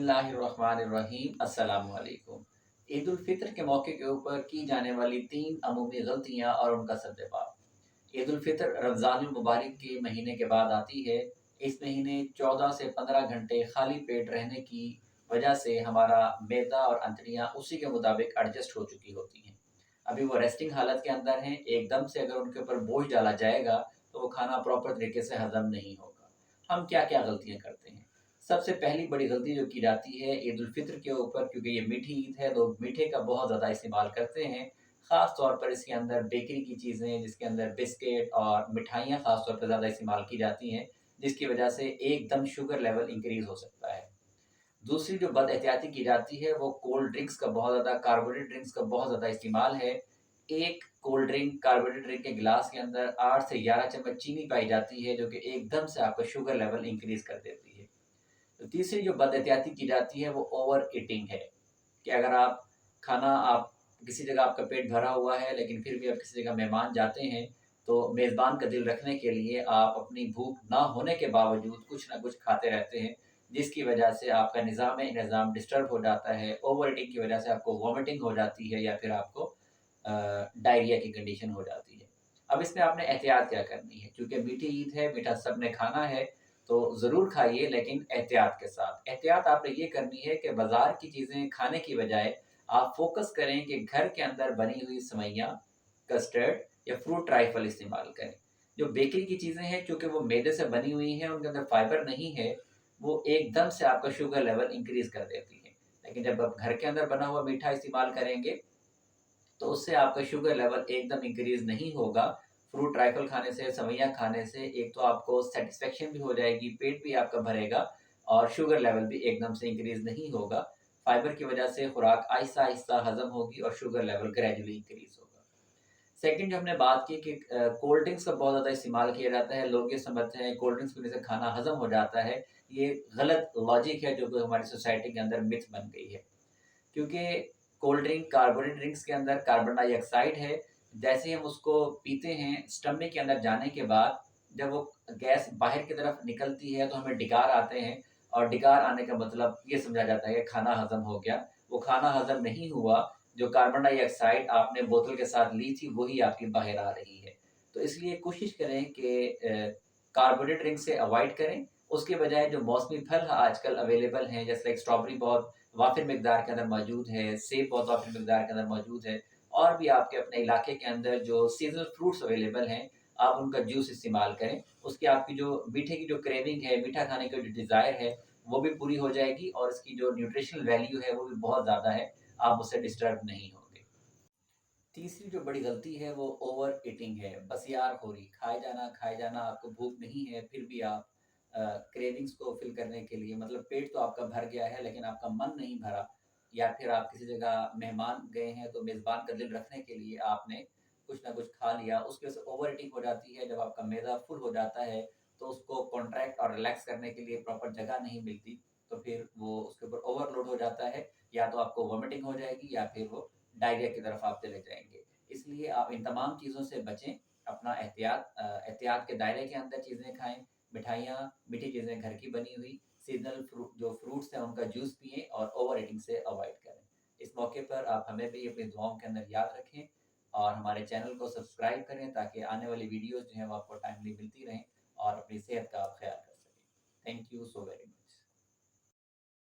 बिस्मिल्लाहिर्रहमानिर्रहीम अस्सलामु अलैकुम। ईद उल फित्र के मौके के ऊपर की जाने वाली 3 अमूमी गलतियाँ और उनका सद्देबाब। ईद उल फित्र रमज़ानुल मुबारक के महीने के बाद आती है। इस महीने 14 से 15 घंटे खाली पेट रहने की वजह से हमारा मैदा और अंतड़ियाँ उसी के मुताबिक एडजस्ट हो चुकी होती हैं। अभी वो रेस्टिंग हालत के अंदर हैं, एकदम से अगर उनके ऊपर बोझ डाला जाएगा तो वो खाना प्रॉपर तरीके से हज़म नहीं होगा। हम क्या-क्या गलतियाँ करते हैं? सबसे पहली बड़ी गलती जो की जाती है ईद उल फित्र के ऊपर, क्योंकि ये मीठी ईद है, लोग मीठे का बहुत ज़्यादा इस्तेमाल करते हैं। ख़ास तौर पर इसके अंदर बेकरी की चीज़ें, जिसके अंदर बिस्किट और मिठाइयाँ ख़ास तौर पर ज़्यादा इस्तेमाल की जाती हैं, जिसकी वजह से एकदम शुगर लेवल इंक्रीज़ हो सकता है। दूसरी जो बदएहतियाती की जाती है वो कोल्ड ड्रिंक्स का बहुत ज़्यादा, कार्बोनेटेड ड्रिंक्स का बहुत ज़्यादा इस्तेमाल है। एक कोल्ड ड्रिंक, कार्बोनेटेड ड्रिंक के गिलास के अंदर 8 से 11 चम्मच चीनी पाई जाती है, जो कि एकदम से आपका शुगर लेवल इंक्रीज़ कर देती है। तो तीसरी जो बदएहतियाती की जाती है वो ओवर ईटिंग है, कि अगर आप किसी जगह, आपका पेट भरा हुआ है लेकिन फिर भी आप किसी जगह मेहमान जाते हैं, तो मेज़बान का दिल रखने के लिए आप अपनी भूख ना होने के बावजूद कुछ ना कुछ खाते रहते हैं, जिसकी वजह से आपका निज़ाम डिस्टर्ब हो जाता है। ओवर ईटिंग की वजह से आपको वॉमिटिंग हो जाती है या फिर आपको डायरिया की कंडीशन हो जाती है। अब इसमें आपने एहतियात क्या करनी है? क्योंकि मीठी ईद है, मीठा सबने खाना है, तो ज़रूर खाइए लेकिन एहतियात के साथ। एहतियात आपने ये करनी है कि बाज़ार की चीज़ें खाने की बजाय आप फ़ोकस करें कि घर के अंदर बनी हुई सेवइयाँ, कस्टर्ड या फ्रूट ट्राइफ़ल इस्तेमाल करें। जो बेकरी की चीज़ें हैं, चूँकि वो मैदे से बनी हुई हैं, उनके अंदर फाइबर नहीं है, वो एकदम से आपका शुगर लेवल इंक्रीज़ कर देती हैं। लेकिन जब आप घर के अंदर बना हुआ मीठा इस्तेमाल करेंगे, तो उससे आपका शुगर लेवल एकदम इंक्रीज़ नहीं होगा। फ्रूट ट्राइफल खाने से, सेवइयाँ खाने से एक तो आपको सैटिस्फैक्शन भी हो जाएगी, पेट भी आपका भरेगा और शुगर लेवल भी एकदम से इंक्रीज़ नहीं होगा। फाइबर की वजह से खुराक आहिस्ता-आहिस्ता हज़म होगी और शुगर लेवल ग्रेजुअली इंक्रीज़ होगा। सेकंड जो हमने बात की कि कोल्ड ड्रिंक्स का बहुत ज़्यादा इस्तेमाल किया जाता है। लोग ये समझते हैं कोल्ड ड्रिंक्स पीने से खाना हज़म हो जाता है। ये गलत लॉजिक है जो कि हमारी सोसाइटी के अंदर मिथ बन गई है। क्योंकि कोल्ड ड्रिंक, कार्बोनेटेड ड्रिंक्स के अंदर कार्बन डाइऑक्साइड है। जैसे ही हम उसको पीते हैं, स्टमक के अंदर जाने के बाद जब वो गैस बाहर की तरफ निकलती है तो हमें डिगार आते हैं, और डिगार आने का मतलब ये समझा जाता है कि खाना हज़म हो गया। वो खाना हज़म नहीं हुआ, जो कार्बन डाइऑक्साइड आपने बोतल के साथ ली थी वही आपकी बाहर आ रही है। तो इसलिए कोशिश करें कि कार्बोनेटेड ड्रिंक से अवॉइड करें। उसके बजाय जो मौसमी फल आजकल अवेलेबल हैं, जैसे लाइक स्ट्रॉबेरी बहुत वाफ़िर मिकदार के अंदर मौजूद है, सेब बहुत वाफ़िर मिकदार के अंदर मौजूद है, और भी आपके अपने इलाके के अंदर जो सीज़नल फ्रूट्स अवेलेबल हैं, आप उनका जूस इस्तेमाल करें। उसकी आपकी जो मीठे की जो क्रेविंग है, मीठा खाने की जो डिज़ायर है, वो भी पूरी हो जाएगी और इसकी जो न्यूट्रिशनल वैल्यू है, वो भी बहुत ज़्यादा है, आप उससे डिस्टर्ब नहीं होंगे। तीसरी जो बड़ी गलती है वो ओवर ईटिंग है, बसियारखोरी, खाए जाना, आपको भूख नहीं है फिर भी आप क्रेविंग्स को फ़िल करने के लिए, मतलब पेट तो आपका भर गया है लेकिन आपका मन नहीं भरा, या फिर आप किसी जगह मेहमान गए हैं तो मेज़बान का दिल रखने के लिए आपने कुछ ना कुछ खा लिया, उसकी वजह से ओवर ईटिंग हो जाती है। जब आपका मैदा फुल हो जाता है तो उसको कॉन्ट्रैक्ट और रिलैक्स करने के लिए प्रॉपर जगह नहीं मिलती, तो फिर वो उसके ऊपर ओवरलोड हो जाता है, या तो आपको वॉमिटिंग हो जाएगी या फिर वो डायरिया की तरफ आप चले जाएँगे। इसलिए आप इन तमाम चीज़ों से बचें, अपना एहतियात के दायरे के अंदर चीज़ें खाएँ, मिठाइयाँ, मीठी चीज़ें घर की बनी हुई, सीज़नल जो फ्रूट्स हैं उनका जूस पिएँ और ओवर ईटिंग से अवॉइड करें। इस मौके पर आप हमें भी अपनी दुआओं के अंदर याद रखें और हमारे चैनल को सब्सक्राइब करें, ताकि आने वाली वीडियोज़ जो हैं वो आपको टाइमली मिलती रहें और अपनी सेहत का आप ख़्याल कर सकें। Thank you so very much.